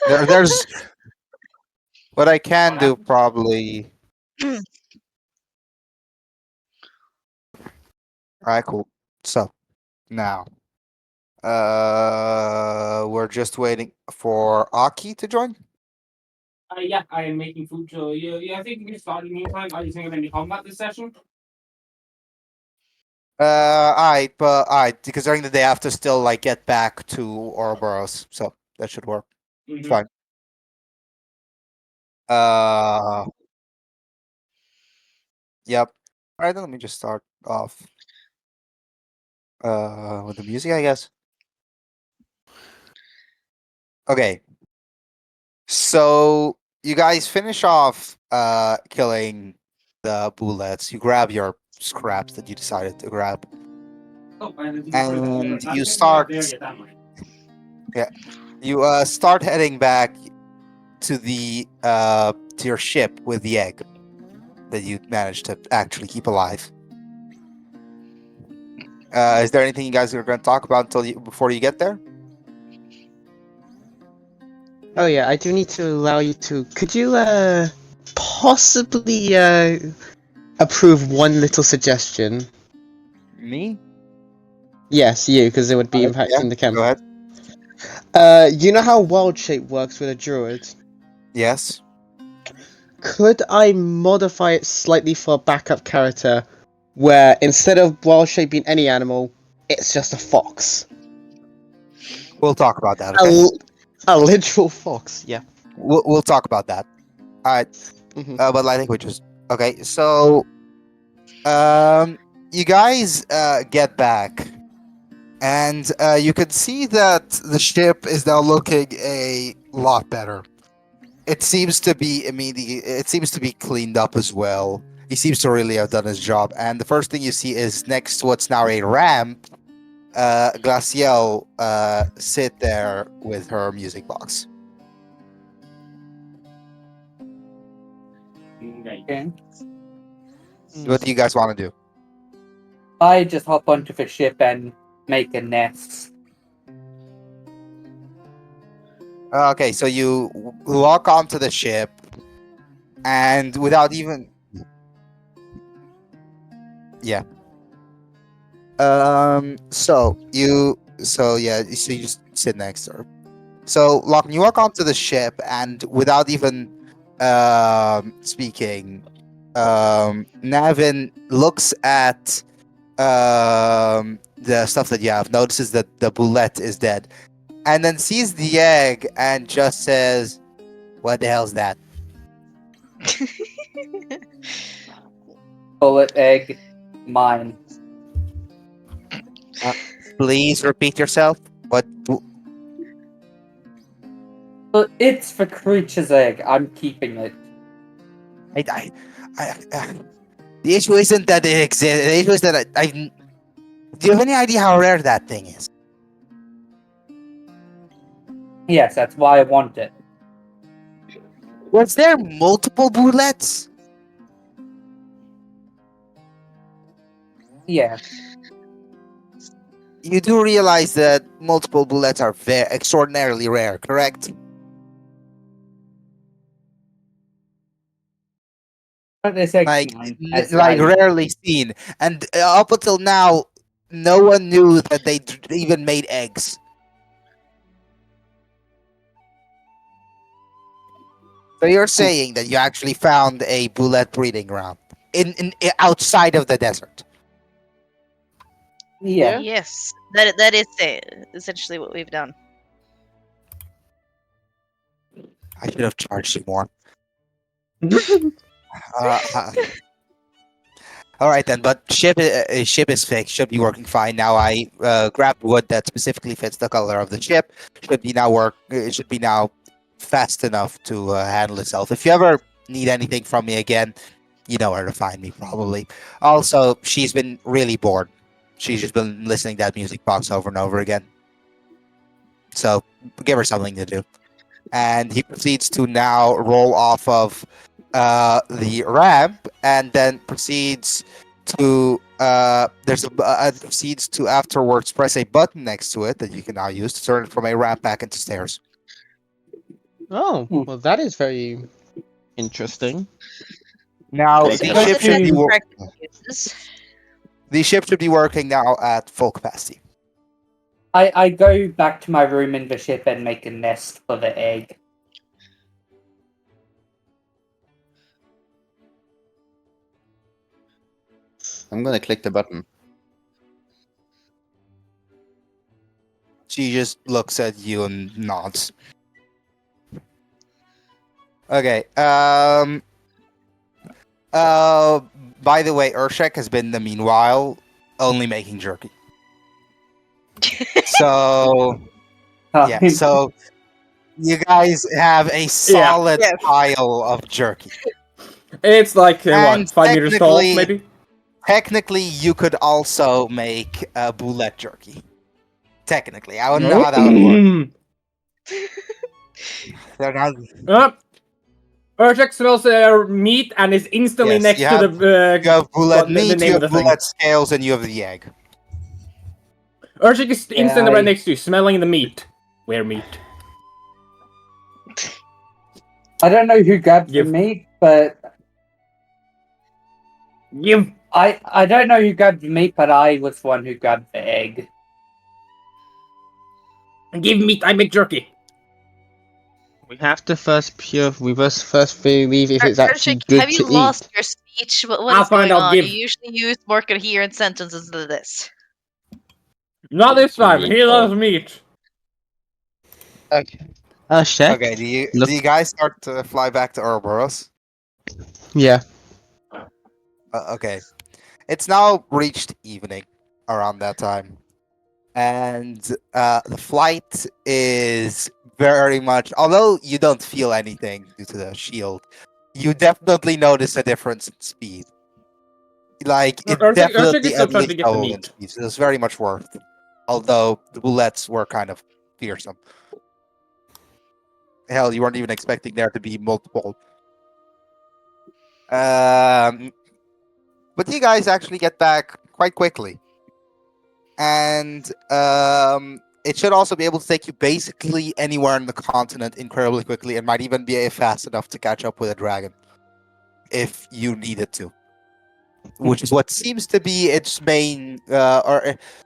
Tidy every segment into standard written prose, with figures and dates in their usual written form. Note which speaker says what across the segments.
Speaker 1: There's what I can do probably. All right, cool. So now, we're just waiting for Aki to join.
Speaker 2: Yeah, I am making food. So yeah, I think we can start in the meantime. Are you thinking of any combat this session?
Speaker 1: Alright, because during the day I have to still like get back to Ouroboros, so that should work. It's
Speaker 2: Mm-hmm.
Speaker 1: fine. Uh, yep. Alright, then let me just start off with the music, I guess. Okay, so you guys finish off killing the bullets. You grab your scraps that you decided to grab,
Speaker 2: Oh, and it's before the
Speaker 1: and
Speaker 2: bullets. I
Speaker 1: you
Speaker 2: think we're not
Speaker 1: start.
Speaker 2: there yet, am I?
Speaker 1: Yeah, you start heading back to the to your ship with the egg that you managed to actually keep alive. Is there anything you guys are going to talk about before you get there?
Speaker 3: Oh yeah, I do need to allow you to. Could you possibly approve one little suggestion?
Speaker 1: Me?
Speaker 3: Yes, you, because it would be
Speaker 1: Yeah.
Speaker 3: impacting the chem.
Speaker 1: Go ahead.
Speaker 3: You know how wild shape works with a druid?
Speaker 1: Yes.
Speaker 3: Could I modify it slightly for a backup character, where instead of wild shape being any animal, it's just a fox?
Speaker 1: We'll talk about that.
Speaker 3: A,
Speaker 1: Okay.
Speaker 3: a literal fox. Yeah.
Speaker 1: We'll talk about that. All right.
Speaker 3: Hmm.
Speaker 1: But I think we just okay. So, you guys get back, and you can see that the ship is now looking a lot better. It seems to be immediate. It seems to be cleaned up as well. He seems to really have done his job. And the first thing you see is next to what's now a ramp, Glaciel sit there with her music box.
Speaker 2: Okay.
Speaker 1: What do you guys want to do?
Speaker 4: I just hop onto the ship and make a nest.
Speaker 1: Okay, so you lock onto the ship, and without even yeah. So you just sit next to her. So you walk onto the ship, and without even speaking, Navin looks at the stuff that you have, notices that the boulette is dead, and then sees the egg and just says, "What the hell's that?"
Speaker 4: Bullet egg, mine.
Speaker 1: Please repeat yourself. What?
Speaker 4: But it's the creature's egg. I'm keeping it.
Speaker 1: I the issue isn't that it exists. The issue is that I. Do you have any idea how rare that thing is?
Speaker 4: Yes, that's why I want it.
Speaker 1: Was there multiple boulettes?
Speaker 4: Yeah.
Speaker 1: You do realize that multiple boulettes are extraordinarily rare, correct?
Speaker 4: But this egg's
Speaker 1: Like,
Speaker 4: mine. As
Speaker 1: like
Speaker 4: I
Speaker 1: rarely seen. And up until now, no one knew that they even made eggs. So you're saying that you actually found a boulette breeding ground in outside of the desert?
Speaker 4: yeah.
Speaker 5: Yes, that is essentially what we've done.
Speaker 1: I should have charged you more. All right then, but ship is fixed. Should be working fine now. I grabbed wood that specifically fits the color of the ship. Should be now work. It should be now fast enough to handle itself. If you ever need anything from me again, you know where to find me probably. Also, she's been really bored. She's just been listening to that music box over and over again. So give her something to do. And he proceeds to now roll off of the ramp, and then proceeds to proceeds to afterwards press a button next to it that you can now use to turn it from a ramp back into stairs.
Speaker 3: Oh,
Speaker 4: Hmm.
Speaker 3: well, that is very interesting.
Speaker 1: Now
Speaker 6: Like,
Speaker 1: the
Speaker 6: Go
Speaker 1: ship should be
Speaker 4: to-
Speaker 1: wor-
Speaker 5: Uses.
Speaker 1: the ship should be working now at full capacity.
Speaker 4: I go back to my room in the ship and make a nest for the egg.
Speaker 6: I'm gonna click the button.
Speaker 1: She just looks at you and nods. Okay. By the way, Urshek has been in the meanwhile only making jerky. So yeah. So you guys have a solid
Speaker 5: Yes.
Speaker 1: pile of jerky.
Speaker 7: It's like
Speaker 1: And
Speaker 7: what, 5 meters tall, maybe?
Speaker 1: Technically, you could also make a boulette jerky. Technically, I wouldn't know how that would work. They're not-
Speaker 7: Urshek smells meat and is instantly
Speaker 1: Yes,
Speaker 7: next
Speaker 1: you
Speaker 7: to
Speaker 1: have-
Speaker 7: the.
Speaker 1: You have boulette
Speaker 7: the
Speaker 1: meat,
Speaker 7: name
Speaker 1: you
Speaker 7: of
Speaker 1: have
Speaker 7: the thing.
Speaker 1: boulette scales, and you have the egg.
Speaker 7: Urshek is instantly
Speaker 4: I-
Speaker 7: right next to you, smelling the meat. Where meat?
Speaker 4: I don't know who grabbed the
Speaker 7: Give-
Speaker 4: meat, but
Speaker 7: Give.
Speaker 4: I don't know who grabbed the meat, but I was the one who grabbed the egg.
Speaker 7: Give meat, I make jerky.
Speaker 3: We have to first believe if it's actually
Speaker 5: Urshik,
Speaker 3: good
Speaker 5: have you
Speaker 3: to
Speaker 5: lost
Speaker 3: eat.
Speaker 5: your speech? What
Speaker 7: I'll
Speaker 5: is
Speaker 7: find
Speaker 5: going
Speaker 7: out,
Speaker 5: on?
Speaker 7: give.
Speaker 5: You usually use more coherent sentences than this.
Speaker 7: Not this time.
Speaker 6: Meat,
Speaker 7: He loves meat.
Speaker 3: Okay. Check.
Speaker 1: Okay, do
Speaker 3: Look-
Speaker 1: you guys start to fly back to Ouroboros?
Speaker 3: Yeah.
Speaker 1: Okay. It's now reached evening around that time. And the flight is very much, although you don't feel anything due to the shield, you definitely notice a difference in speed. Like, it
Speaker 7: Urshik is
Speaker 1: definitely
Speaker 7: still
Speaker 1: at
Speaker 7: trying to
Speaker 1: least
Speaker 7: get the
Speaker 1: doubled in
Speaker 7: meat.
Speaker 1: speed. So it's very much worth it. Although the bullets were kind of fearsome. Hell, you weren't even expecting there to be multiple. But you guys actually get back quite quickly. And it should also be able to take you basically anywhere on the continent incredibly quickly, and might even be fast enough to catch up with a dragon if you needed to. Which is what seems to be its main,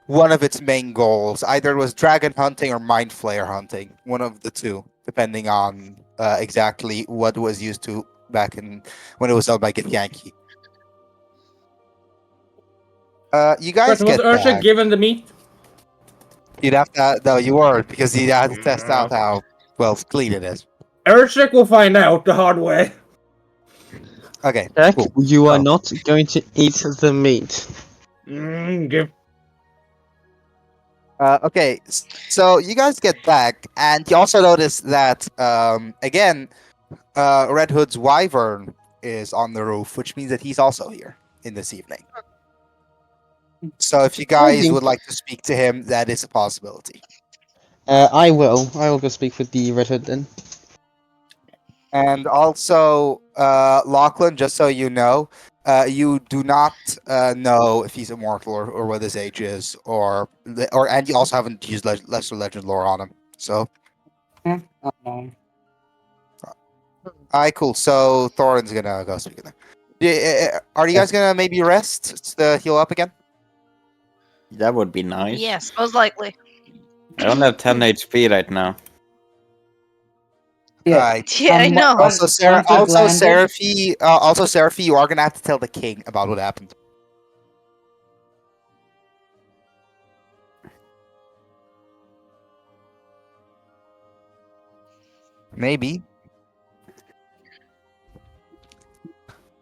Speaker 1: one of its main goals. Either it was dragon hunting or mind flayer hunting, one of the two, depending on exactly what was used to back in when it was owned by Githyanki. You guys
Speaker 7: Question, was
Speaker 1: get
Speaker 7: Urshik
Speaker 1: back.
Speaker 7: given the meat?
Speaker 1: You'd have to, no, you weren't, because you had to test out how well clean it is.
Speaker 7: Urshik will find out the hard way.
Speaker 1: Okay,
Speaker 3: Check.
Speaker 1: cool.
Speaker 3: You are
Speaker 1: Oh.
Speaker 3: not going to eat the meat.
Speaker 7: Give.
Speaker 1: Okay, so you guys get back, and you also notice that, again, Red Hood's wyvern is on the roof, which means that he's also here in this evening. So if you guys
Speaker 3: Amazing.
Speaker 1: would like to speak to him, that is a possibility.
Speaker 3: I will. I will go speak with the Red Hood then.
Speaker 1: And also, Lachlan, just so you know, you do not know if he's immortal or what his age is, and you also haven't used Lesser Legend lore on him. So,
Speaker 4: Oh, no.
Speaker 1: alright, cool. So Thorin's gonna go speak with him. Are you guys gonna maybe rest to heal up again?
Speaker 6: That would be nice.
Speaker 5: Yes, most likely.
Speaker 6: I don't have 10 HP right now.
Speaker 4: Yeah.
Speaker 1: Alright.
Speaker 5: Yeah, I know.
Speaker 4: Once-
Speaker 1: Also, Sarah.
Speaker 4: once we've landed-
Speaker 1: Seraphi, you are gonna have to tell the king about what happened. Maybe.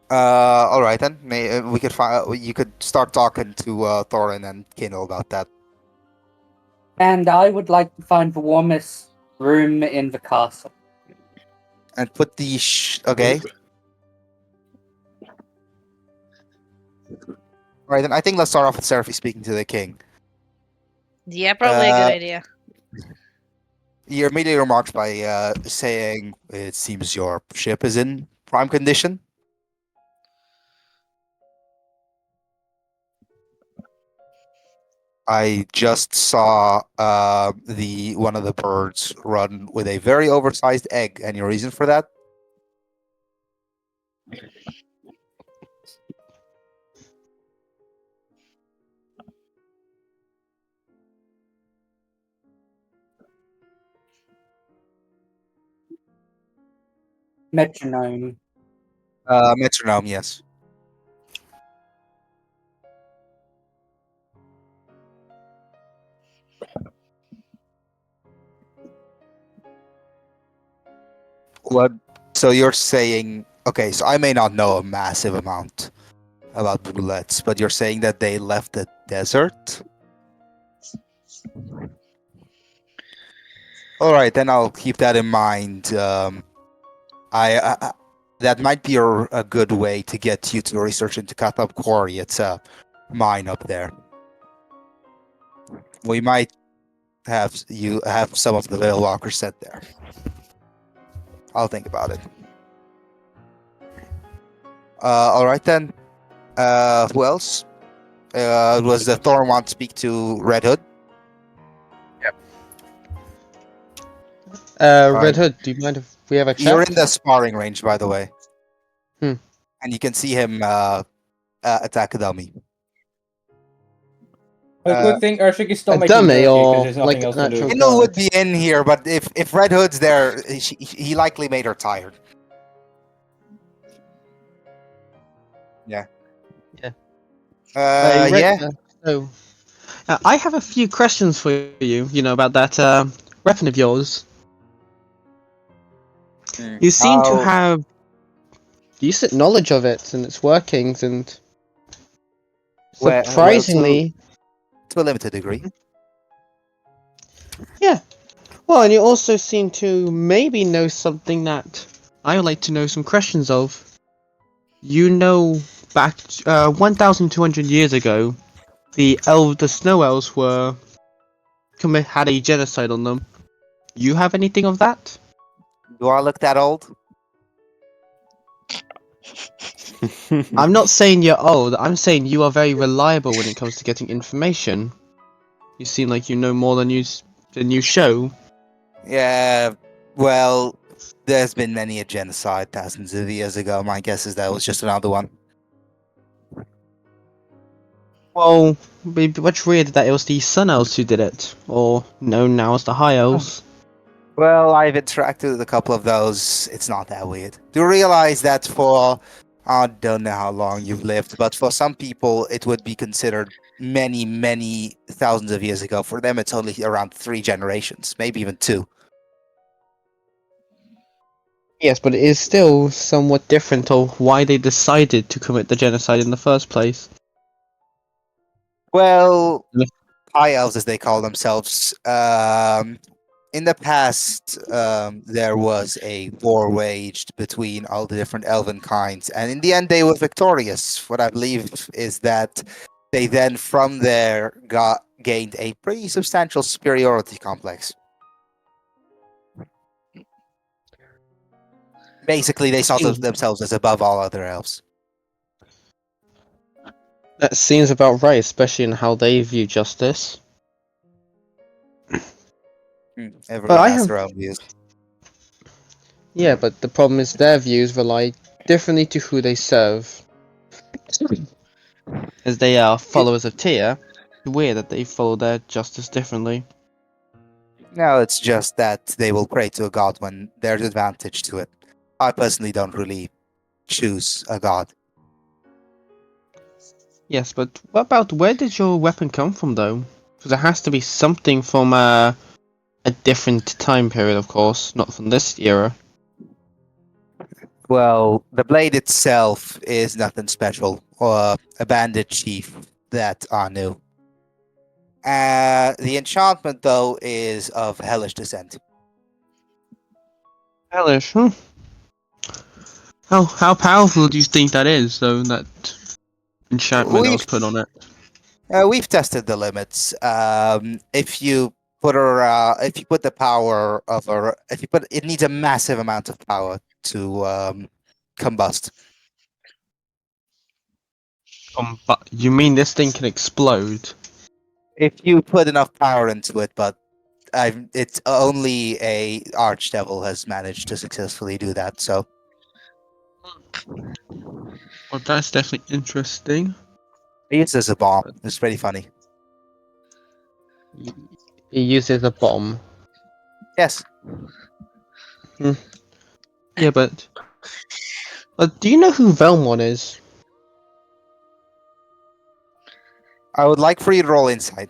Speaker 1: All right then. We could find. You could start talking to Thorin and Kino about that.
Speaker 4: And I would like to find the warmest room in the castle.
Speaker 1: And put the okay. All right then. I think let's start off with Seraphi speaking to the king.
Speaker 5: Yeah, probably a good idea.
Speaker 1: He immediately remarks by saying, "It seems your ship is in prime condition." I just saw the one of the birds run with a very oversized egg. Any reason for that?
Speaker 4: Metronome.
Speaker 1: Metronome, yes. What? So you're saying, okay, so I may not know a massive amount about brulettes, but you're saying that they left the desert? All right, then I'll keep that in mind. I that might be a good way to get you to research into Kathab Quarry. It's a mine up there. We might have you have some of the Veil Walkers sent there. I'll think about it. All right then. Who else? Was the Thorn want to speak to Red Hood?
Speaker 3: Red Hood, do you mind if we have a chat?
Speaker 1: You're in the sparring range, by the way.
Speaker 3: Hmm.
Speaker 1: And you can see him attack a dummy.
Speaker 7: A good thing Urshik is still
Speaker 3: a
Speaker 7: making
Speaker 3: dummy
Speaker 7: jerky
Speaker 3: or
Speaker 7: because there's nothing
Speaker 3: like
Speaker 7: else
Speaker 3: an
Speaker 7: to do.
Speaker 3: actual-
Speaker 1: Inul would be in here, but if Red Hood's there, he likely made her tired. Yeah.
Speaker 3: Yeah.
Speaker 1: Yeah.
Speaker 3: So, I have a few questions for you. You know about that weapon of yours. You seem to have decent knowledge of it and its workings, and
Speaker 1: Well,
Speaker 3: surprisingly,
Speaker 1: to a limited degree.
Speaker 3: yeah. Well, and you also seem to maybe know something that I would like to know some questions of. You know, back 1,200 years ago, the snow elves had a genocide on them. You have anything of that?
Speaker 1: Do I look that old?
Speaker 3: I'm not saying you're old. I'm saying you are very reliable when it comes to getting information. You seem like you know more than you show.
Speaker 1: Yeah. Well, there's been many a genocide thousands of years ago. My guess is that was just another one.
Speaker 3: Well, maybe much weird that it was the Sun Elves who did it, or known now as the High Elves.
Speaker 1: Well, I've interacted with a couple of those. It's not that weird. Do realize that for I don't know how long you've lived, but for some people it would be considered many, many thousands of years ago. For them, it's only around 3 generations, maybe even 2.
Speaker 3: Yes, but it is still somewhat different of why they decided to commit the genocide in the first place.
Speaker 1: Well,
Speaker 3: Yeah.
Speaker 1: high elves, as they call themselves. In the past, there was a war waged between all the different elven kinds, and in the end, they were victorious. What I believe is that they then, from there, gained a pretty substantial superiority complex. Basically, they saw themselves as above all other elves.
Speaker 3: That seems about right, especially in how they view justice.
Speaker 1: Everyone
Speaker 3: I
Speaker 1: has
Speaker 3: have-
Speaker 1: their own views.
Speaker 3: Yeah, but the problem is their views rely differently to who they serve. As they are followers of Tyr, it's weird that they follow their justice differently.
Speaker 1: No, it's just that they will pray to a god when there's advantage to it. I personally don't really choose a god.
Speaker 3: Yes, but what about where did your weapon come from, though? Because it has to be something from a different time period, of course, not from this era.
Speaker 1: Well, the blade itself is nothing special, or a bandit chief that I knew. The enchantment, though, is of hellish descent.
Speaker 3: Hellish, huh? How powerful do you think that is, though, that enchantment that was put on it?
Speaker 1: We've tested the limits. If you put the power of it needs a massive amount of power to combust.
Speaker 3: But you mean this thing can explode?
Speaker 1: if you put enough power into it, but it's only a archdevil has managed to successfully do that. So
Speaker 3: Well, that's definitely interesting.
Speaker 1: he uses a bomb. It's pretty funny.
Speaker 3: He uses a bomb.
Speaker 1: Yes.
Speaker 3: Yeah, but do you know who Velmon is?
Speaker 1: I would like for you to roll inside.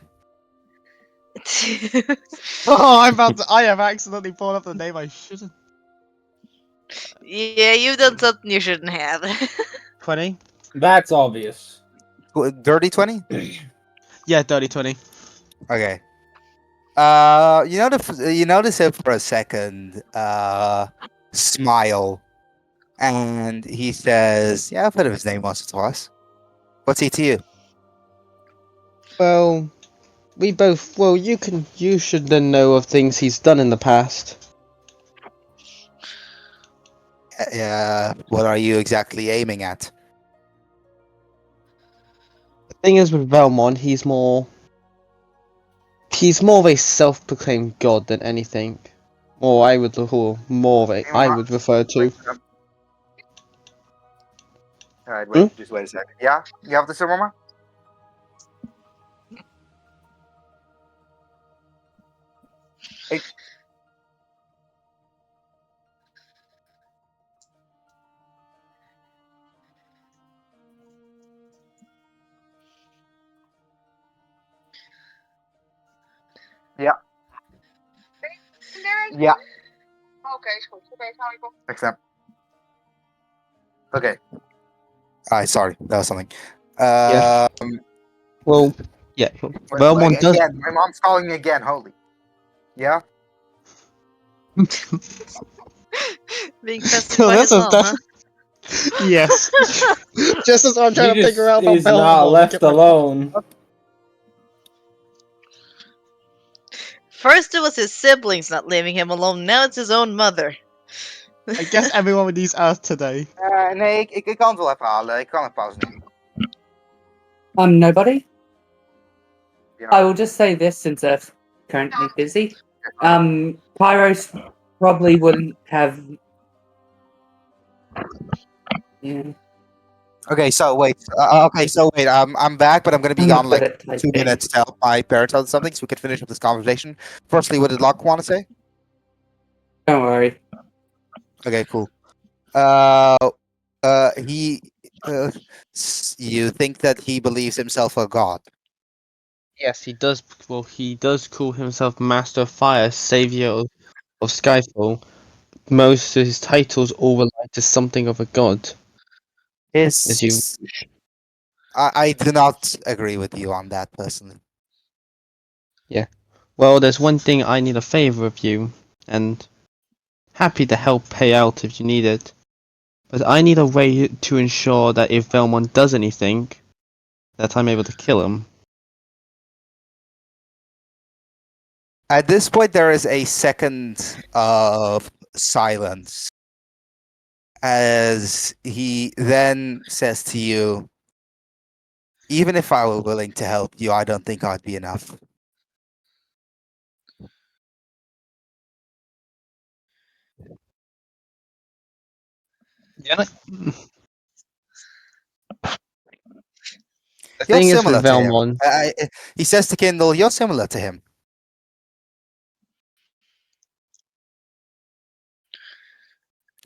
Speaker 3: Oh, I have accidentally pulled up the name I shouldn't.
Speaker 5: Yeah, you've done something you shouldn't have.
Speaker 3: 20?
Speaker 7: That's obvious.
Speaker 1: Dirty 20?
Speaker 3: Yeah, 30-20.
Speaker 1: Okay. You notice him for a second. Smile, and he says, "Yeah, I've heard of his name once or twice. What's he to you?"
Speaker 3: Well, you should then know of things he's done in the past.
Speaker 1: What are you exactly aiming at?
Speaker 3: The thing is with Velmon, he's more of a self-proclaimed god than anything. Or I would call I would refer to.
Speaker 1: Alright,
Speaker 3: wait,
Speaker 1: just wait a second. Yeah, you have the Surmama? Hey. Yeah. Yeah. Accept. Okay. Alright, sorry, that was something.
Speaker 3: Yeah. Well, yeah. Velmon does.
Speaker 1: Again, my mom's calling me again. Holy. Yeah.
Speaker 5: Being pestered
Speaker 3: So
Speaker 5: by
Speaker 3: this
Speaker 5: his
Speaker 3: is
Speaker 5: mom,
Speaker 3: def-
Speaker 5: huh?
Speaker 3: Yes. Just as I'm
Speaker 7: He
Speaker 3: trying to
Speaker 7: just
Speaker 3: figure out about
Speaker 7: is not
Speaker 3: Velmon.
Speaker 7: left alone.
Speaker 5: First it was his siblings not leaving him alone, now it's his own mother.
Speaker 3: I guess everyone with these Earth today.
Speaker 1: Nee, ik kan het wel even halen. Ik kan het pauze nemen.
Speaker 4: Nobody?
Speaker 1: Ja.
Speaker 4: I will just say this since Earth's currently busy. Pyros probably wouldn't have. Yeah.
Speaker 1: Okay, so wait. I'm back, but I'm gonna be
Speaker 4: I'm
Speaker 1: gone
Speaker 4: not good
Speaker 1: like
Speaker 4: at
Speaker 1: 2
Speaker 4: typing.
Speaker 1: minutes to help my parents out with something, so we can finish up this conversation. Firstly, what did Locke want to say?
Speaker 4: Don't worry.
Speaker 1: Okay, cool. He, you think that he believes himself a god?
Speaker 3: Yes, he does. Well, he does call himself Master of Fire, Savior of Skyfall. Most of his titles all relate to something of a god. As you,
Speaker 1: I do not agree with you on that personally.
Speaker 3: well, there's one thing I need a favor of you, and happy to help pay out if you need it. But I need a way to ensure that if Velmon does anything, that I'm able to kill him.
Speaker 1: At this point, there is a second of silence as he then says to you, "Even if I were willing to help you, I don't think I'd be enough."
Speaker 3: Yeah. The
Speaker 1: You're
Speaker 3: thing is
Speaker 1: similar
Speaker 3: with
Speaker 1: to him.
Speaker 3: Velmon,
Speaker 1: He says to Kindle, "You're similar to him."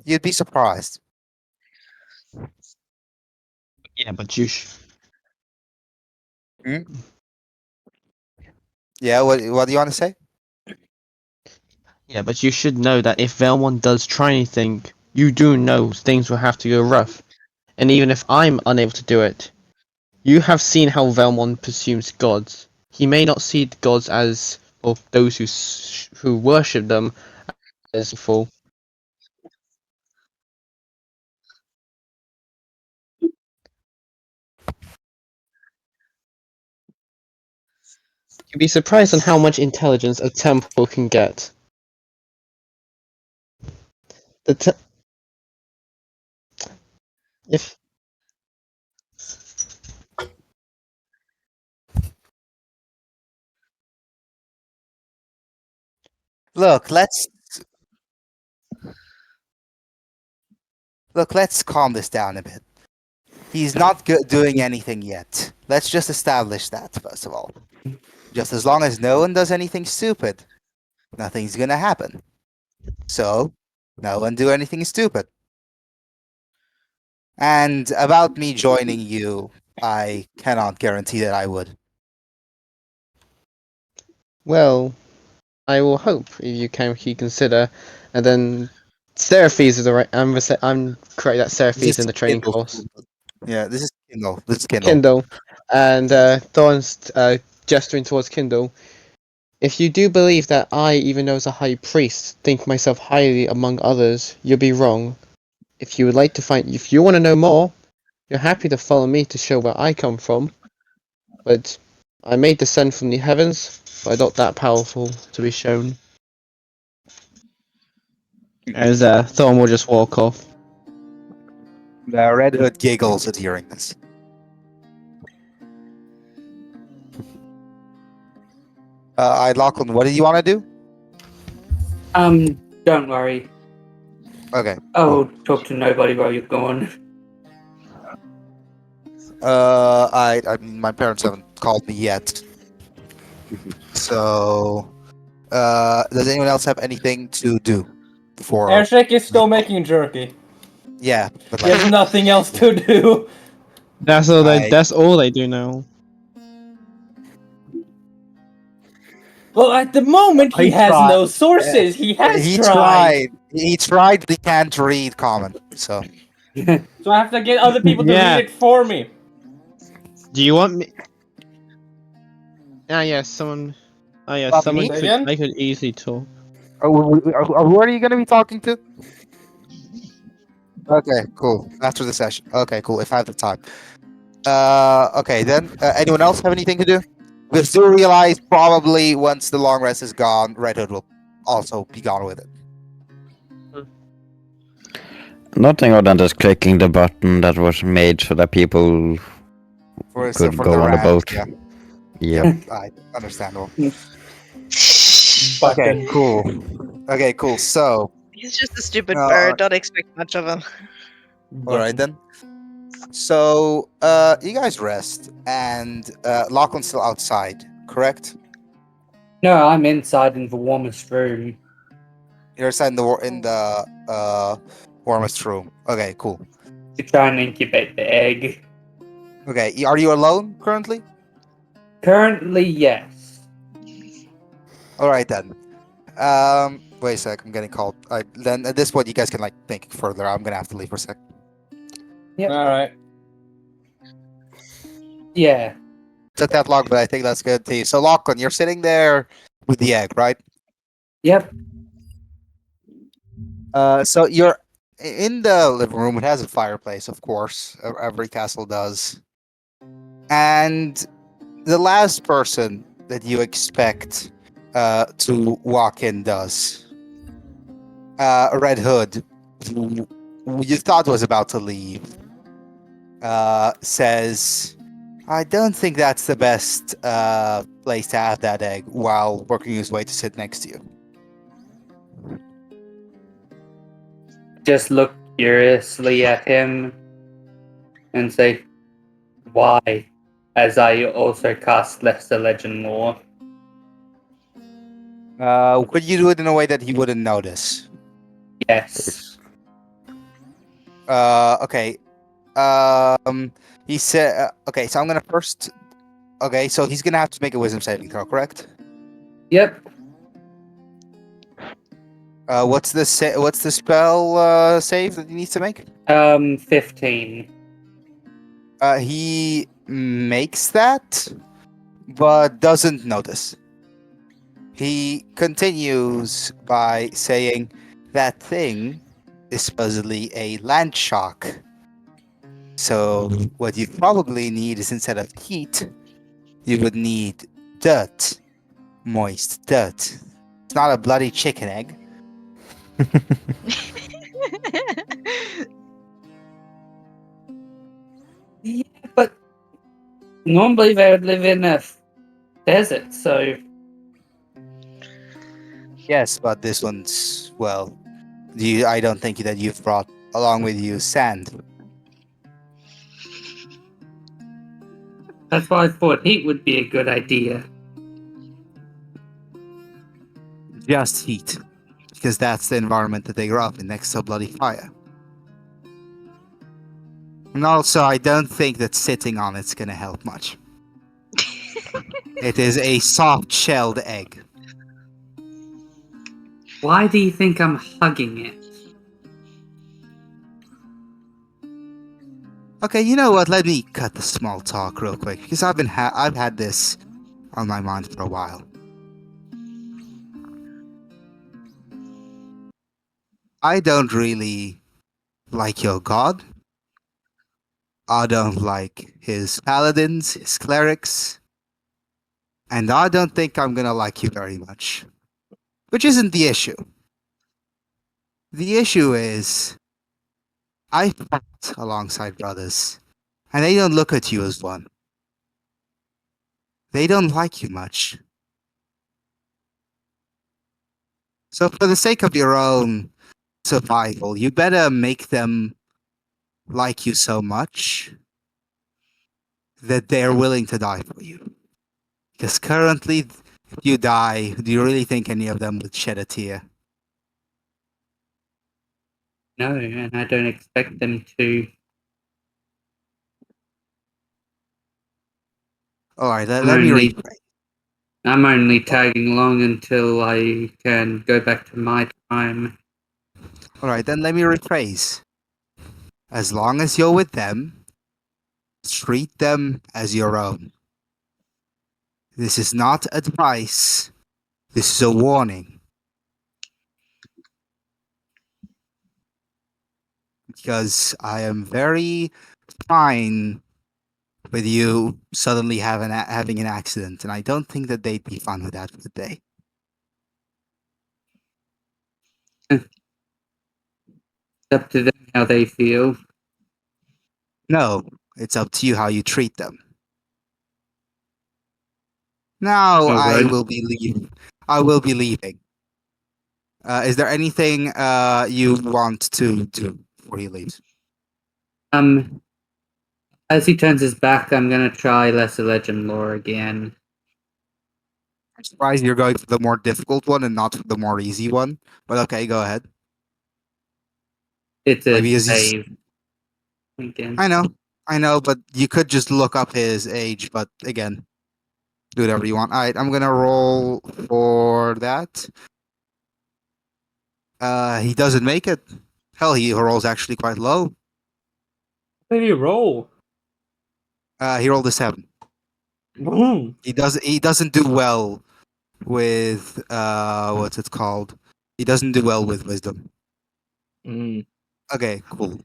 Speaker 1: You'd be surprised.
Speaker 3: yeah, but you.
Speaker 1: Yeah, what do you want to say?
Speaker 3: Yeah, but you should know that if Velmon does try anything, you do know things will have to go rough. And even if I'm unable to do it, you have seen how Velmon pursues gods. He may not see the gods as, or those who worship them, as full. You'd be surprised on how much intelligence a temple can get. The if
Speaker 1: Look, let's calm this down a bit. He's not doing anything yet. Let's just establish that first of all. Just as long as no one does anything stupid, nothing's gonna happen. So, no one do anything stupid. And about me joining you, I cannot guarantee that I would.
Speaker 3: Well, I will hope if you can consider, and then Seraphes is alright. I'm correct that Seraphes
Speaker 1: This
Speaker 3: in the training
Speaker 1: Kindle.
Speaker 3: course.
Speaker 1: Yeah, this is Kindle. This is Kindle.
Speaker 3: Kindle, and Thorn's gesturing towards Kindle. If you do believe that I, even though as a high priest, think myself highly among others, you'll be wrong. If you would like to if you want to know more, you're happy to follow me to show where I come from. But I may descend from the heavens, but I'm not that powerful to be shown. As Thorn will just walk off.
Speaker 1: The Red Hood giggles at hearing this. Lachlan, what do you want to do?
Speaker 4: Don't worry.
Speaker 1: Okay.
Speaker 4: I'll talk to nobody while you're gone.
Speaker 1: I mean, my parents haven't called me yet. So, does anyone else have anything to do before?
Speaker 7: Airshake is still making jerky.
Speaker 1: Yeah, but
Speaker 7: He has nothing else to do.
Speaker 3: That's all
Speaker 1: I-
Speaker 3: That's all they do now.
Speaker 7: Well, at the moment, he
Speaker 1: I
Speaker 7: has
Speaker 1: tried.
Speaker 7: no sources. He has
Speaker 1: he
Speaker 7: tried.
Speaker 1: tried. He tried, but he can't read common. So,
Speaker 7: So I have to get other people to
Speaker 3: Yeah.
Speaker 7: read it for me.
Speaker 3: Do you want me? Ah, yes, someone. Ah, yes,
Speaker 1: Well,
Speaker 3: someone
Speaker 1: me?
Speaker 3: could.
Speaker 7: Again?
Speaker 3: I could easily talk.
Speaker 1: who are you going to be talking to? Okay, cool. After the session. Okay, cool. If I have the time. Okay, then. Anyone else have anything to do? We do realize probably once the long rest is gone, Red Hood will also be gone with it.
Speaker 6: Nothing other than just clicking the button that was made so that people
Speaker 1: For,
Speaker 6: could
Speaker 1: for
Speaker 6: go
Speaker 1: the
Speaker 6: on the
Speaker 1: rant,
Speaker 6: boat.
Speaker 1: Yeah,
Speaker 6: Yeah.
Speaker 1: I understandable.
Speaker 7: But
Speaker 1: Okay, cool. Okay, cool. So,
Speaker 5: He's just a stupid
Speaker 1: No,
Speaker 5: bird. Don't expect much of him.
Speaker 1: all right then. So, you guys rest, and Lachlan's still outside, correct?
Speaker 4: No, I'm inside in the warmest room.
Speaker 1: You're inside in the warmest room. Okay, cool.
Speaker 4: To try and incubate the egg.
Speaker 1: Okay, are you alone currently?
Speaker 4: Currently, yes.
Speaker 1: All right then. Wait a sec. I'm getting called. Then at this point, you guys can like think further. I'm gonna have to leave for a sec.
Speaker 7: Alright.
Speaker 4: Yeah.
Speaker 1: Took that long, but I think that's good to you. So Lachlan, you're sitting there with the egg, right?
Speaker 4: Yep.
Speaker 1: So you're in the living room. It has a fireplace, of course. Every castle does. And the last person that you expect to walk in does. Red Hood, who you thought was about to leave, says, I don't think that's the best place to have that egg while working his way to sit next to you.
Speaker 4: Just look curiously at him and say, why? As I also cast Lesser Legend Lore.
Speaker 1: Could you do it in a way that he wouldn't notice?
Speaker 4: Yes.
Speaker 1: Okay. He said. Okay, so I'm gonna first. Okay, so he's gonna have to make a wisdom saving throw, correct?
Speaker 4: Yep.
Speaker 1: What's the spell save that he needs to make?
Speaker 4: 15.
Speaker 1: He makes that, but doesn't notice. He continues by saying that thing is supposedly a land shark. So what you probably need is, instead of heat, you would need dirt, moist dirt. It's not a bloody chicken egg.
Speaker 4: Yeah, but normally they would live in a desert, so
Speaker 1: Yes, but this one's, well, I don't think that you've brought along with you sand.
Speaker 4: That's why I thought heat would be a good idea.
Speaker 1: Just heat. Because that's the environment that they grew up in, next to a bloody fire. And also, I don't think that sitting on it's gonna help much. It is a soft-shelled egg.
Speaker 4: Why do you think I'm hugging it?
Speaker 1: Okay, you know what? Let me cut the small talk real quick because I've had this on my mind for a while. I don't really like your god. I don't like his paladins, his clerics, and I don't think I'm gonna like you very much. Which isn't the issue. The issue is I fought alongside brothers, and they don't look at you as one. They don't like you much. So for the sake of your own survival, you better make them like you so much that they're willing to die for you. Because currently, if you die, do you really think any of them would shed a tear?
Speaker 4: No, and I don't expect them to.
Speaker 1: Alright, let me
Speaker 4: Only-
Speaker 1: rephrase.
Speaker 4: I'm only tagging along until I can go back to my time.
Speaker 1: Alright, then let me rephrase. As long as you're with them, treat them as your own. This is not advice. This is a warning. Because I am very fine with you suddenly having an accident, and I don't think that they'd be fine with that for the day.
Speaker 4: It's up to them how they feel.
Speaker 1: No, it's up to you how you treat them. Now I
Speaker 4: Alright.
Speaker 1: will be leaving. Is there anything you want to do before he leaves?
Speaker 4: As he turns his back, I'm gonna try Lesser Legend lore again.
Speaker 1: I'm surprised you're going for the more difficult one and not the more easy one. But okay, go ahead.
Speaker 4: It's a
Speaker 1: Maybe
Speaker 4: save. Again.
Speaker 1: I know, but you could just look up his age. But again, do whatever you want. All right, I'm gonna roll for that. He doesn't make it. Hell, he rolls actually quite low.
Speaker 7: What did he roll?
Speaker 1: He rolled a 7.
Speaker 7: Boom.
Speaker 1: He doesn't do well with what's it called? He doesn't do well with wisdom.
Speaker 7: Mm.
Speaker 1: Okay, cool.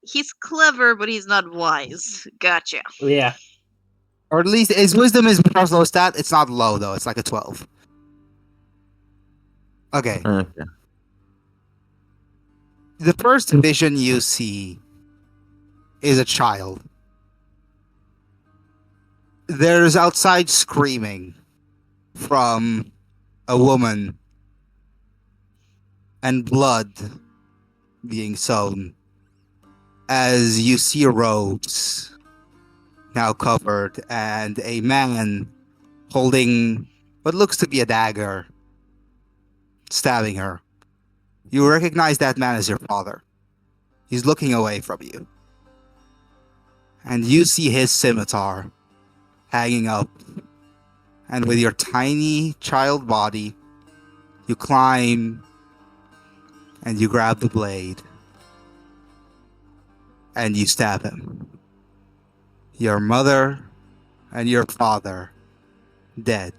Speaker 5: He's clever, but he's not wise. Gotcha.
Speaker 7: Yeah.
Speaker 1: Or at least his wisdom is Micro's low stat. It's not low though. It's like a 12. Okay.
Speaker 6: Okay.
Speaker 1: The first vision you see is a child. There's outside screaming from a woman and blood being sown as you see robes now covered and a man holding what looks to be a dagger stabbing her. You recognize that man as your father. He's looking away from you. And you see his scimitar hanging up. And with your tiny child body, you climb and you grab the blade. And you stab him. Your mother and your father dead.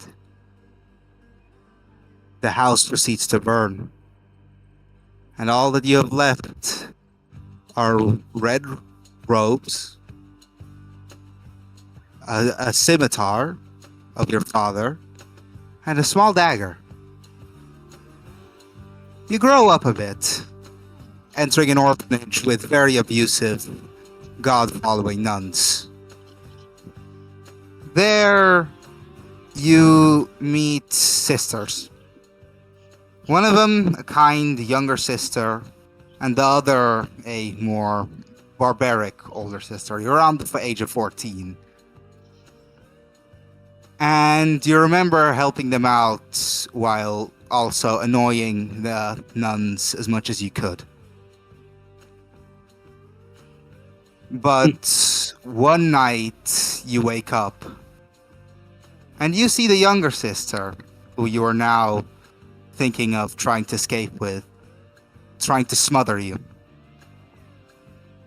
Speaker 1: The house proceeds to burn. And all that you have left are red robes, a scimitar of your father, and a small dagger. You grow up a bit, entering an orphanage with very abusive, God-following nuns. There, you meet sisters One of them, a kind younger sister, and the other, a more barbaric older sister. You're around the age of 14. And you remember helping them out while also annoying the nuns as much as you could. But one night you wake up and you see the younger sister, who you are now thinking of trying to escape with, trying to smother you.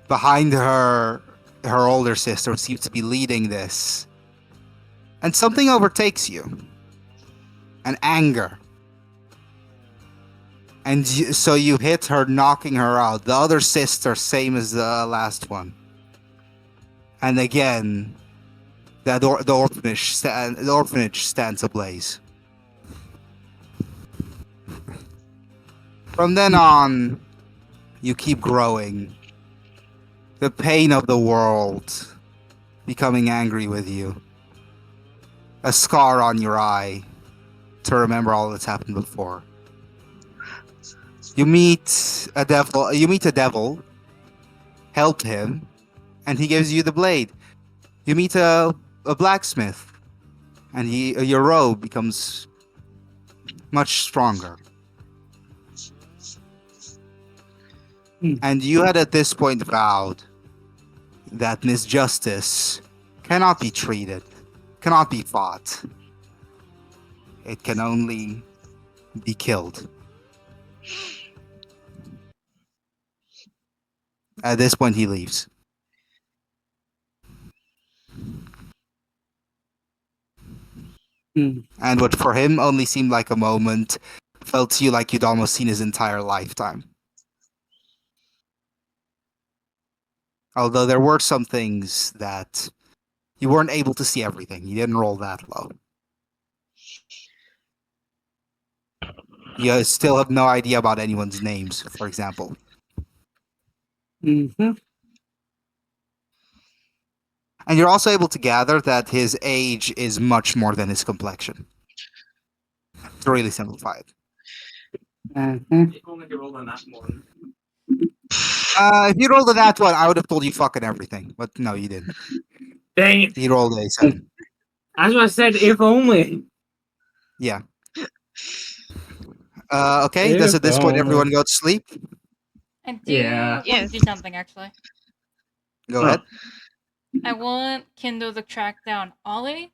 Speaker 1: Behind her, her older sister seems to be leading this. And something overtakes you. An anger. And so you hit her, knocking her out. The other sister, same as the last one. And again, the orphanage stands ablaze. From then on, you keep growing. The pain of the world becoming angry with you. A scar on your eye to remember all that's happened before. You meet a devil, help him, and he gives you the blade. You meet a blacksmith, and your robe becomes much stronger. And you had at this point vowed that misjustice cannot be treated, cannot be fought. It can only be killed. At this point, he leaves. And what for him only seemed like a moment, felt to you like you'd almost seen his entire lifetime. Although there were some things that you weren't able to see everything. You didn't roll that low. You still have no idea about anyone's names, for example.
Speaker 4: Mm-hmm.
Speaker 1: And you're also able to gather that his age is much more than his complexion. To really simplify it.
Speaker 4: Mm-hmm.
Speaker 2: If only he rolled on that one.
Speaker 1: If you rolled a nat one, I would have told you fucking everything. But no, you didn't.
Speaker 2: Dang it.
Speaker 1: He rolled a 7.
Speaker 2: That's what I said, if only.
Speaker 1: Yeah. Okay, does at this point everyone go to sleep?
Speaker 8: I do
Speaker 2: Yeah.
Speaker 8: want
Speaker 5: Yes.
Speaker 8: to do something, actually.
Speaker 1: Go ahead.
Speaker 8: I want Kindle to track down Ollie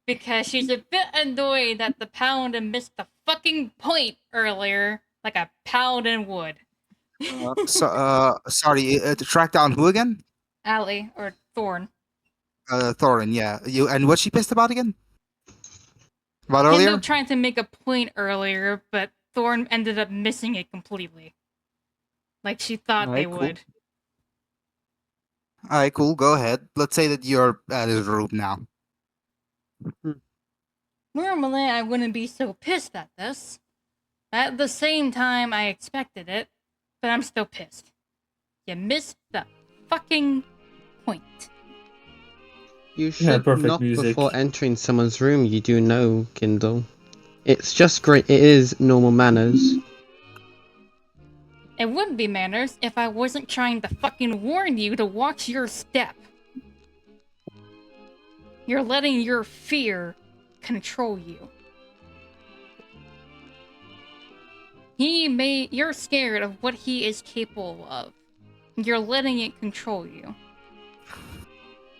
Speaker 8: because she's a bit annoyed that the paladin missed the fucking point earlier, like a paladin would.
Speaker 1: Sorry, to track down who again?
Speaker 8: Allie or Thorn.
Speaker 1: Thorin, yeah. And what's she pissed about again? About
Speaker 8: Kindle
Speaker 1: earlier?
Speaker 8: trying to make a point earlier, but Thorn ended up missing it completely. Like she thought they
Speaker 1: Alright, cool.
Speaker 8: would.
Speaker 1: Alright, cool. Go ahead. Let's say that you're at his room now.
Speaker 8: Normally, I wouldn't be so pissed at this. At the same time, I expected it, but I'm still pissed. You missed the fucking point.
Speaker 3: You should
Speaker 7: perfect
Speaker 3: knock
Speaker 7: music.
Speaker 3: before entering someone's room, you do know, Kindle. It's just great. It is normal manners.
Speaker 8: It wouldn't be manners if I wasn't trying to fucking warn you to watch your step. You're letting your fear control you. You're scared of what he is capable of. You're letting it control you.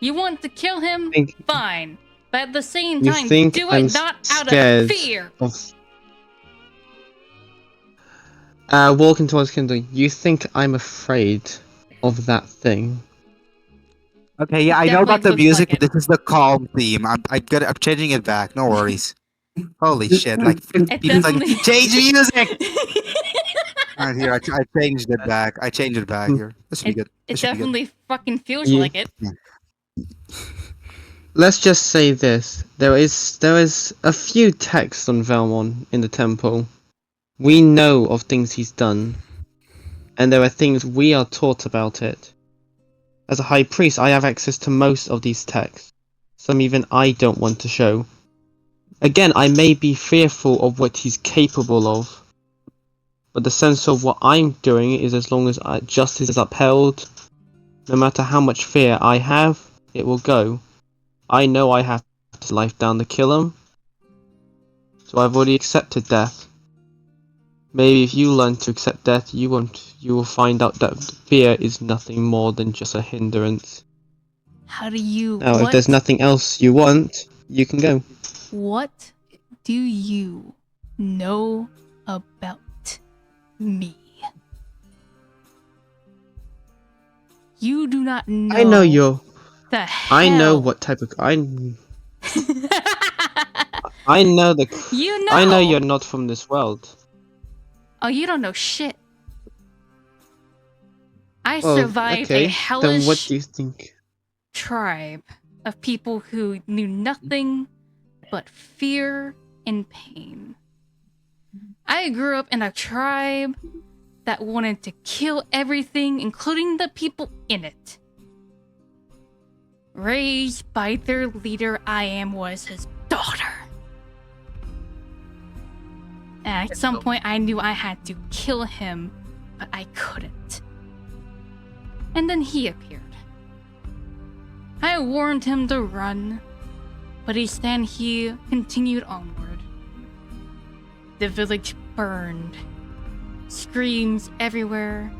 Speaker 8: You want to kill him? Fine. But at the same
Speaker 3: You
Speaker 8: time,
Speaker 3: think
Speaker 8: do it
Speaker 3: I'm
Speaker 8: not out
Speaker 3: scared
Speaker 8: of fear.
Speaker 3: Walking towards Kindle, you think I'm afraid of that thing?
Speaker 1: Okay, yeah, I know about the
Speaker 8: Definitely looks
Speaker 1: music,
Speaker 8: like
Speaker 1: but this is the calm theme. I'm changing it back. No worries. Holy shit! Like 50
Speaker 8: It
Speaker 1: people like
Speaker 8: definitely-
Speaker 1: change the music. Alright, here I changed it back. I changed it back here. This should be good.
Speaker 8: It
Speaker 1: This should be good.
Speaker 8: definitely fucking feels
Speaker 3: Yeah.
Speaker 8: like it.
Speaker 3: Let's just say this: there is a few texts on Velmon in the temple. We know of things he's done, and there are things we are taught about it. As a high priest, I have access to most of these texts. Some even I don't want to show. Again, I may be fearful of what he's capable of, But the sense of what I'm doing is as long as justice is upheld, no matter how much fear I have, it will go. I know I have to life down to kill him, so I've already accepted death. Maybe if you learn to accept death, you will find out that fear is nothing more than just a hindrance.
Speaker 8: How do you?
Speaker 3: Now, if
Speaker 8: what,
Speaker 3: there's nothing else you want, you can go.
Speaker 8: What do you know about me? You do not know.
Speaker 3: I know you're.
Speaker 8: The hell.
Speaker 3: I know what type of. I know the.
Speaker 8: You know.
Speaker 3: I know you're not from this world.
Speaker 8: Oh, you don't know shit. I
Speaker 3: Well,
Speaker 8: survived
Speaker 3: okay.
Speaker 8: a hellish
Speaker 3: Then what do you think?
Speaker 8: tribe of people who knew nothing but fear and pain. I grew up in a tribe that wanted to kill everything, including the people in it. Raised by their leader, I am was his daughter. And at some point, I knew I had to kill him, but I couldn't. And then he appeared. I warned him to run, but instead he continued onward. The village burned. Screams everywhere.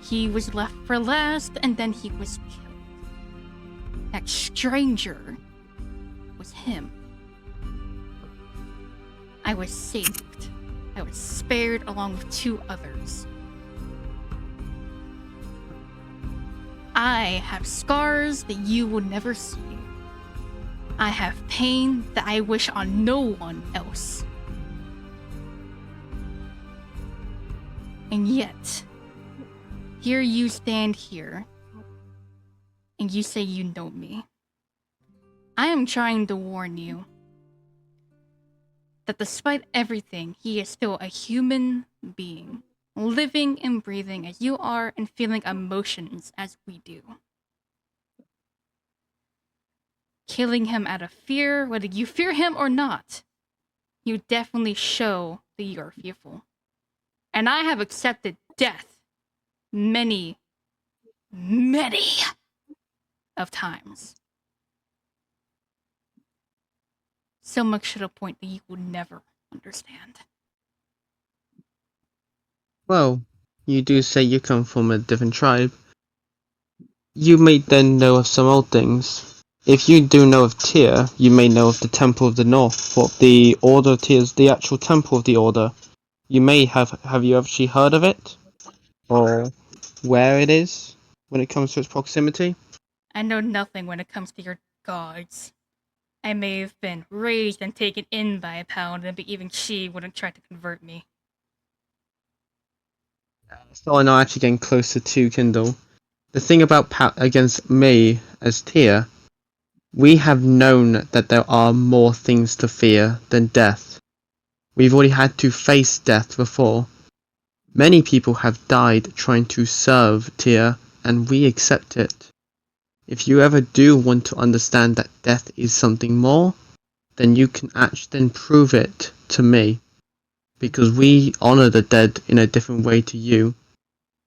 Speaker 8: He was left for last, and then he was killed. That stranger was him. I was saved. I was spared along with 2 others. I have scars that you will never see. I have pain that I wish on no one else. And yet, here you stand here, and you say you know me. I am trying to warn you that despite everything, he is still a human being, living and breathing as you are and feeling emotions as we do. Killing him out of fear, whether you fear him or not, you definitely show that you are fearful. And I have accepted death many of times. So much to the point that you will never understand.
Speaker 3: Well, you do say you come from a different tribe. You may then know of some old things. If you do know of Tyr, you may know of the Temple of the North, what the Order of Tyr is, the actual Temple of the Order. You may have you actually heard of it? Or where it is when it comes to its proximity?
Speaker 8: I know nothing when it comes to your gods. I may have been raised and taken in by a paladin, but even she wouldn't try to convert me.
Speaker 3: So I'm not actually getting closer to Kindle. The thing about against me as Tyr, we have known that there are more things to fear than death. We've already had to face death before. Many people have died trying to serve Tyr, and we accept it. If you ever do want to understand that death is something more, then you can actually then prove it to me. Because we honor the dead in a different way to you.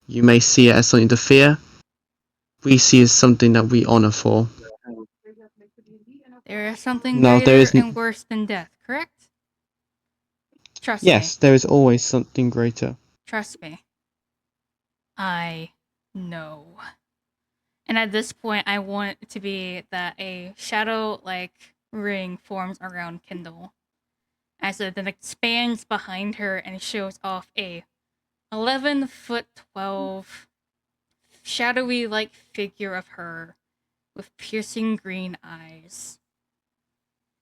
Speaker 3: You may see it as something to fear. We see it as something that we honor for.
Speaker 8: There is something
Speaker 3: No,
Speaker 8: greater
Speaker 3: there isn't.
Speaker 8: and worse than death, correct? Trust
Speaker 3: Yes,
Speaker 8: me.
Speaker 3: there is always something greater.
Speaker 8: Trust me. I know. And at this point, I want it to be that a shadow-like ring forms around Kindle, as it then expands behind her and shows off a 11-foot 12 shadowy-like figure of her with piercing green eyes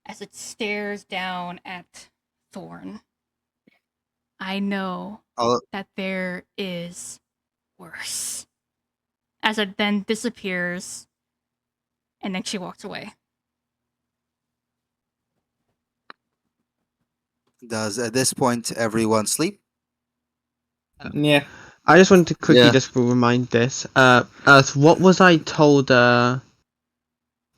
Speaker 8: as it stares down at Thorn. I know that there is worse. As it then disappears, and then she walks away.
Speaker 1: Does at this point everyone sleep?
Speaker 7: Yeah.
Speaker 3: I just wanted to quickly
Speaker 6: Yeah.
Speaker 3: just remind this. Earth, what was I told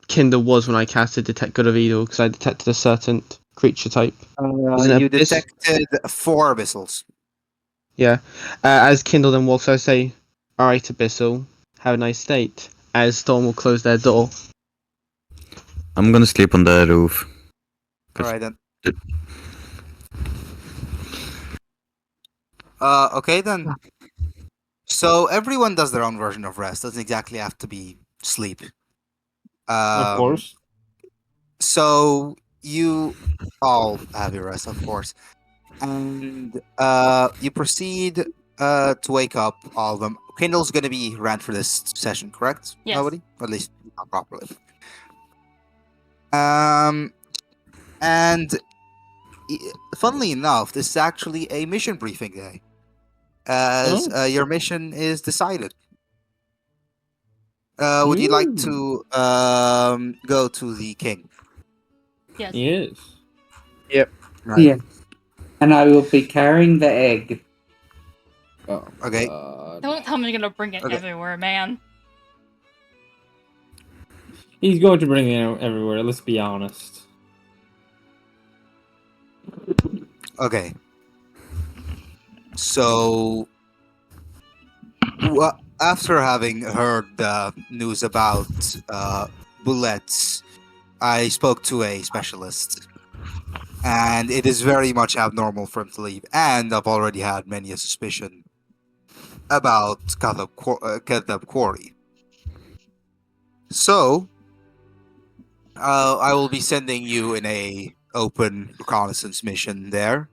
Speaker 3: Kindle was when I casted Detect Good of Evil? Because I detected a certain creature type. Isn't it
Speaker 1: You
Speaker 3: abyss?
Speaker 1: detected 4 missiles.
Speaker 3: Yeah. As Kindle then walks, I say, "Alright, Abyssal, have a nice date." As Storm will close their door.
Speaker 6: I'm gonna sleep on the roof.
Speaker 1: All right then.
Speaker 6: It-
Speaker 1: Okay then. So everyone does their own version of rest. Doesn't exactly have to be sleep.
Speaker 7: Of course.
Speaker 1: So you all have your rest, of course, and you proceed to wake up all of them. Kindle's gonna be ran for this session, correct?
Speaker 8: Yes.
Speaker 1: Nobody, at least not properly. And funnily enough, this is actually a mission briefing day, as your mission is decided. Would you like to go to the king?
Speaker 8: Yes.
Speaker 7: Yes.
Speaker 1: Right.
Speaker 4: Yes. And I will be carrying the egg.
Speaker 7: Oh,
Speaker 1: Okay.
Speaker 8: Don't tell me you're gonna bring it
Speaker 1: Okay.
Speaker 8: everywhere, man.
Speaker 7: He's going to bring it everywhere, let's be honest.
Speaker 1: Okay. So, after having heard the news about bullets, I spoke to a specialist, and it is very much abnormal for him to leave. And I've already had many a suspicion about Kathab Quarry. So, I will be sending you in a open reconnaissance mission there.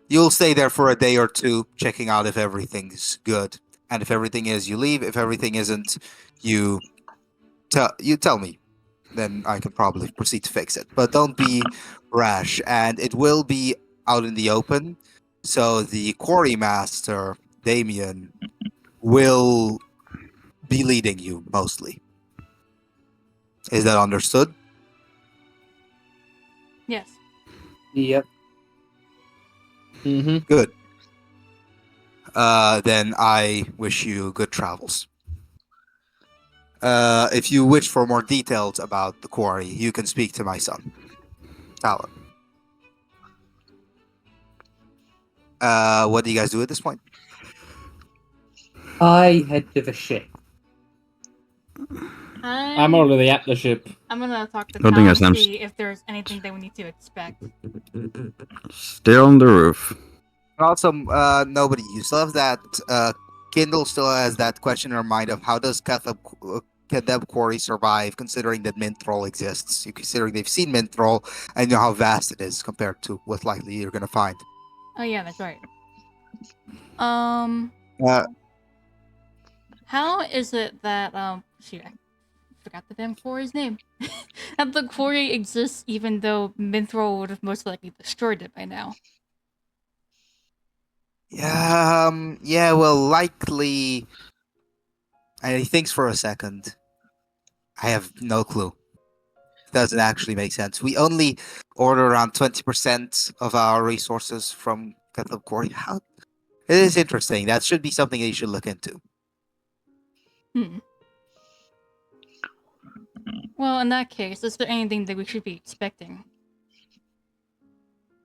Speaker 1: You'll stay there for a day or two, checking out if everything's good. And if everything is, you leave. If everything isn't, you tell me. Then I can probably proceed to fix it. But don't be rash, and it will be out in the open. So the quarry master, Damien, will be leading you mostly. Is that understood?
Speaker 8: Yes.
Speaker 4: Yep.
Speaker 3: Mm-hmm.
Speaker 1: Good. Then I wish you good travels. If you wish for more details about the quarry, you can speak to my son, Talon. What do you guys do at this point?
Speaker 4: I head to the ship.
Speaker 7: I'm already at the ship.
Speaker 8: I'm gonna talk to
Speaker 6: Nothing
Speaker 8: Tom
Speaker 6: has
Speaker 8: and
Speaker 6: happened.
Speaker 8: see if there's anything that we need to expect.
Speaker 6: Still on the roof.
Speaker 1: Also, nobody. You still have that. Kindle still has that question in her mind of how does Kadeb Quarry survive, considering that Mintrol exists. You considering they've seen Mintrol and you know how vast it is compared to what likely you're gonna find.
Speaker 8: Oh yeah, that's right.
Speaker 1: Uh,
Speaker 8: How is it that shoot, I forgot the damn quarry's name. That the quarry exists even though Minthral would have most likely destroyed it by now.
Speaker 1: Yeah. Well, likely. And he thinks for a second. I have no clue. Doesn't actually make sense. We only order around 20% of our resources from Catholic Quarry. How? It is interesting. That should be something that you should look into.
Speaker 8: Hmm. Well, in that case, is there anything that we should be expecting?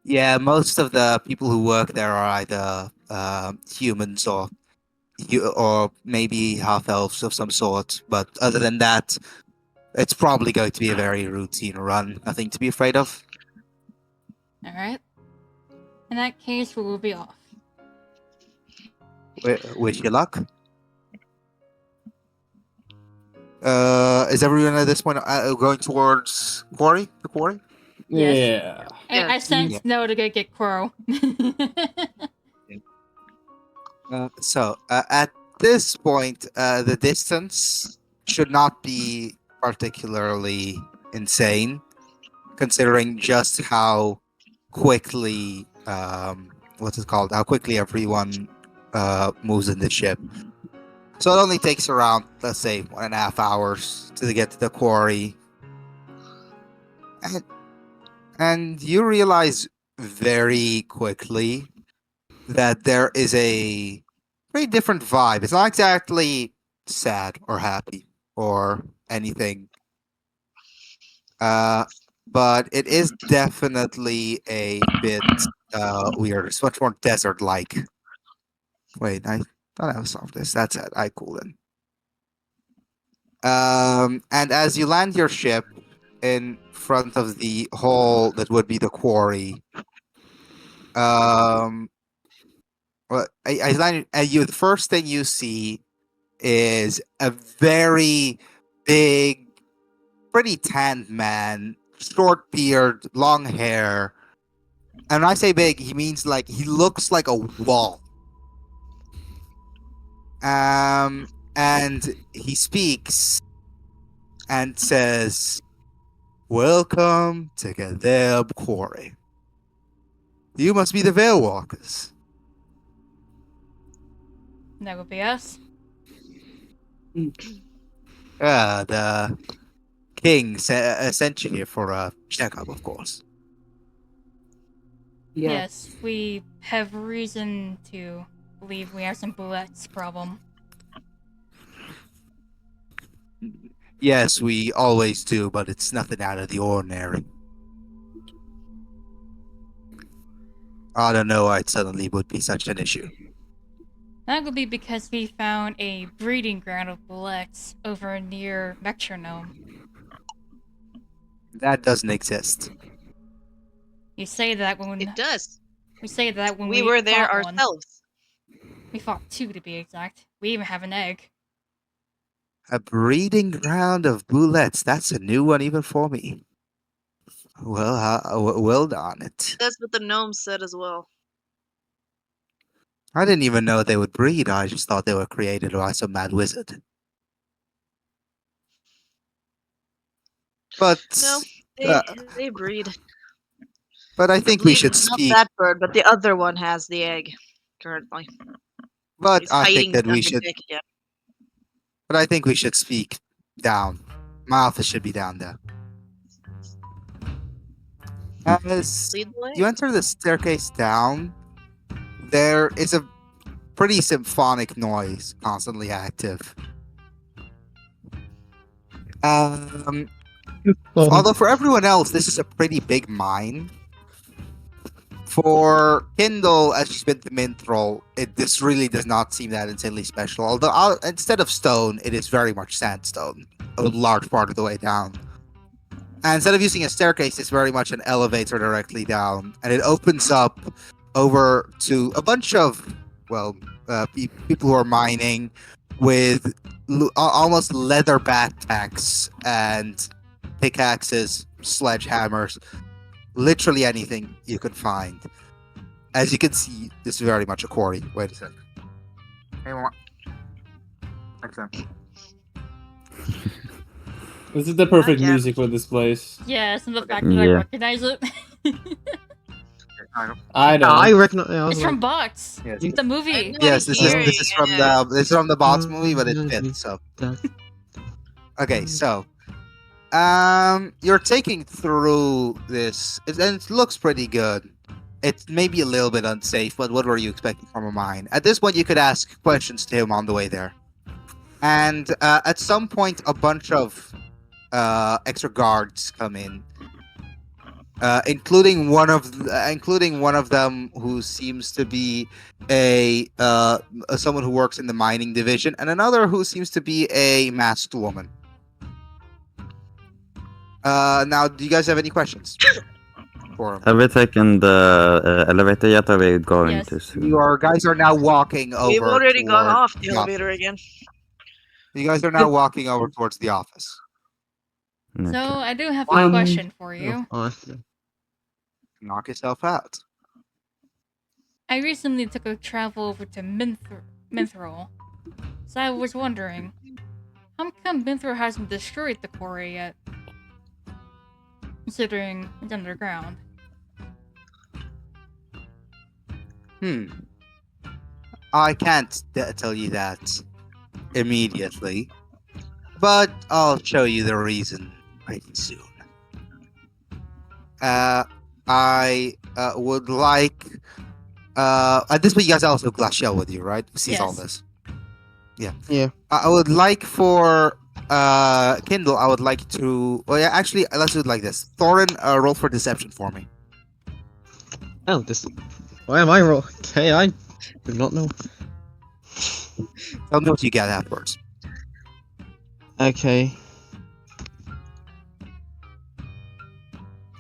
Speaker 1: Yeah, most of the people who work there are either humans or maybe half elves of some sort. But other than that, it's probably going to be a very routine run. Nothing to be afraid of.
Speaker 8: Alright. In that case, we will be off.
Speaker 1: Wish you luck. Is everyone at this point going towards the quarry?
Speaker 8: Yes.
Speaker 7: Yeah.
Speaker 8: I sent
Speaker 1: Yeah.
Speaker 8: Snow to go get Quirrell.
Speaker 1: So at this point, the distance should not be particularly insane, considering just how quickly what's it called? How quickly everyone moves in the ship. So it only takes around, let's say, 1.5 hours to get to the quarry, and you realize very quickly that there is a very different vibe. It's not exactly sad or happy or anything. But it is definitely a bit weird. It's much more desert-like. Wait, I thought I solved this. That's it. I cool then. And as you land your ship in front of the hole that would be the quarry, well, I landed, and the first thing you see is a very big, pretty tanned man, short beard, long hair. And when I say big, he means like he looks like a wall. And he speaks and says, "Welcome to Gadeb Quarry. You must be the Veil Walkers."
Speaker 8: That would be us.
Speaker 1: The king sent you here for a checkup, of course.
Speaker 8: Yes, we have reason to believe we have some bullets problem.
Speaker 1: Yes, we always do, but it's nothing out of the ordinary. I don't know why it suddenly would be such an issue.
Speaker 8: That would be because we found a breeding ground of bullets over near Metronome.
Speaker 1: That doesn't exist.
Speaker 8: You say that when
Speaker 5: It does.
Speaker 8: we say that when
Speaker 5: We were there
Speaker 8: fought one.
Speaker 5: ourselves.
Speaker 8: We fought 2 to be exact. We even have an egg.
Speaker 1: A breeding ground of bullets. That's a new one even for me. Well done it.
Speaker 5: That's what the gnome said as well.
Speaker 1: I didn't even know they would breed. I just thought they were created by some mad wizard. But
Speaker 5: No, they breed.
Speaker 1: but I think we
Speaker 5: believe
Speaker 1: should
Speaker 5: not
Speaker 1: speak.
Speaker 5: that bird, but the other one has the egg currently.
Speaker 1: But
Speaker 5: He's
Speaker 1: I think
Speaker 5: hiding
Speaker 1: that we
Speaker 5: under
Speaker 1: should.
Speaker 5: the egg again.
Speaker 1: But I think we should speak down. My office should be down there. As
Speaker 5: Lead the way.
Speaker 1: you enter the staircase down, there is a pretty symphonic noise constantly active. Although for everyone else, this is a pretty big mine. For Kindle, as she's been to Mintrol, this really does not seem that insanely special. Although instead of stone, it is very much sandstone, a large part of the way down. And instead of using a staircase, it's very much an elevator directly down, and it opens up over to a bunch of people who are mining with almost leather backpacks and pickaxes, sledgehammers. Literally anything you can find. As you can see, this is very much a quarry. Wait a second. Hey, more. Excellent.
Speaker 7: This is the perfect
Speaker 5: Yeah.
Speaker 7: music for this place.
Speaker 8: Yes, and the fact that I
Speaker 6: Yeah.
Speaker 8: recognize it.
Speaker 7: I don't.
Speaker 3: I reckon. I was
Speaker 8: It's from Box.
Speaker 1: Yes,
Speaker 8: The movie.
Speaker 5: know
Speaker 1: yes, this is
Speaker 5: hearing
Speaker 1: from
Speaker 5: it.
Speaker 1: the Bots movie, but it
Speaker 3: Mm,
Speaker 1: fits. So
Speaker 3: that.
Speaker 1: okay, so you're taking through this, and it looks pretty good. It may be a little bit unsafe, but what were you expecting from a mine? At this point, you could ask questions to him on the way there. And at some point, a bunch of extra guards come in, including one of them who seems to be someone who works in the mining division, and another who seems to be a masked woman. Now, do you guys have any questions for him?
Speaker 6: Have we taken the elevator yet? Or are we going
Speaker 8: Yes.
Speaker 6: to soon?
Speaker 1: You guys are now walking over.
Speaker 5: We've already gone
Speaker 1: toward
Speaker 5: off the
Speaker 1: the
Speaker 5: elevator
Speaker 1: office.
Speaker 5: again.
Speaker 1: You guys are now walking over towards the office.
Speaker 6: Okay.
Speaker 8: So I do have a
Speaker 3: Um,
Speaker 8: question for you.
Speaker 1: Knock yourself out.
Speaker 8: I recently took a travel over to Mithril, so I was wondering, how come Mithril hasn't destroyed the quarry yet? Considering it's underground.
Speaker 1: I can't tell you that immediately, but I'll show you the reason pretty soon. I would like. At this point, you guys also have Glacial with you, right? Who sees all
Speaker 8: Yes.
Speaker 1: this? Yeah.
Speaker 3: Yeah.
Speaker 1: I would like for Kindle. I would like to. Well, yeah. Actually, let's do it like this. Thorin, roll for deception for me.
Speaker 3: Oh, this. Why am I roll? Okay, I do not know.
Speaker 1: Tell me what you get afterwards.
Speaker 3: Okay.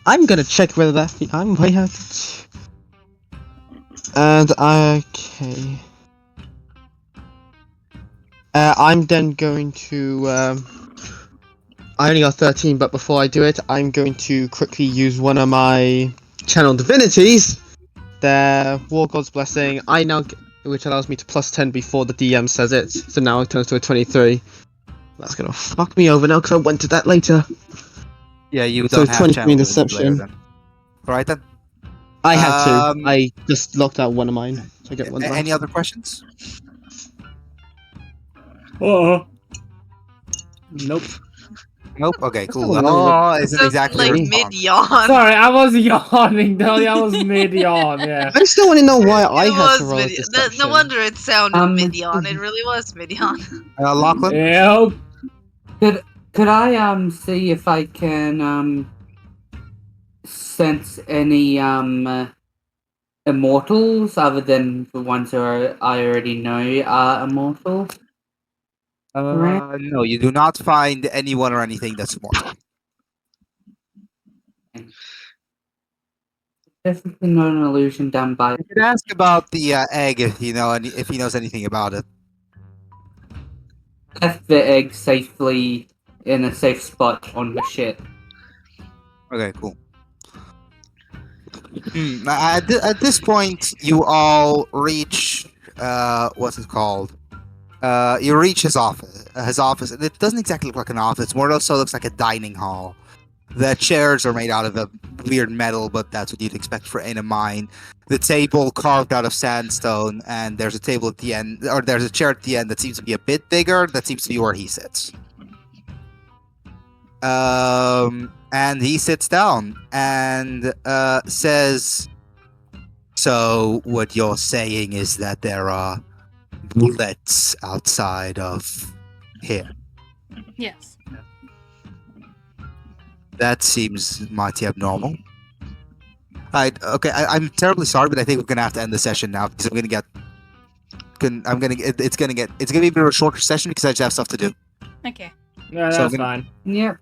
Speaker 3: I'm gonna check whether that I'm way out. And okay. I'm then going to. I only got 13, but before I do it, I'm going to quickly use one of my channel divinities. The War God's Blessing. Which allows me to plus 10 before the DM says it. So now it turns to a 23. That's gonna fuck me over now because I went to that later.
Speaker 1: Yeah, you
Speaker 3: So
Speaker 1: don't have
Speaker 3: 23
Speaker 1: channel
Speaker 3: deception.
Speaker 1: then. All right then.
Speaker 3: I had to.
Speaker 1: Um,
Speaker 3: I just locked out one of mine. So I get one back.
Speaker 1: Any other questions?
Speaker 7: Nope.
Speaker 1: Nope. Okay,
Speaker 3: That's
Speaker 1: cool.
Speaker 3: not what
Speaker 1: Oh,
Speaker 3: I
Speaker 1: isn't
Speaker 5: So,
Speaker 1: exactly
Speaker 5: like
Speaker 1: a
Speaker 5: mid
Speaker 1: response.
Speaker 5: yawn.
Speaker 7: Sorry, I was yawning, Dolly. I was mid yawn. Yeah.
Speaker 3: I still want to know why I
Speaker 5: It
Speaker 3: had to
Speaker 5: was
Speaker 3: roll a
Speaker 5: mid.
Speaker 3: deception.
Speaker 5: No wonder it sounded
Speaker 4: Um,
Speaker 5: mid yawn. It really was mid yawn.
Speaker 1: Lachlan?
Speaker 7: Yep.
Speaker 4: Could I see if I can sense any immortals other than the ones who I already know are immortal?
Speaker 1: No, you do not find anyone or anything that's immortal.
Speaker 4: Definitely not an illusion done by.
Speaker 1: You can ask about the egg if you know if he knows anything about it.
Speaker 4: Left the egg safely in a safe spot on the ship.
Speaker 1: Okay, cool. At this point, you all reach what's it called? You reach his office. And it doesn't exactly look like an office. More so looks like a dining hall. The chairs are made out of a weird metal, but that's what you'd expect for in a mine. The table carved out of sandstone, and there's a table at the end, or there's a chair at the end that seems to be a bit bigger. That seems to be where he sits. And he sits down and says, "So what you're saying is that there are bullets outside of here?
Speaker 8: Yes.
Speaker 1: That seems mighty abnormal." I'm terribly sorry, but I think we're gonna have to end the session now because it's gonna be a bit of a shorter session because I just have stuff to do.
Speaker 8: Okay.
Speaker 7: Yeah,
Speaker 1: So
Speaker 7: that's
Speaker 1: I'm gonna-
Speaker 7: fine.
Speaker 4: Yep.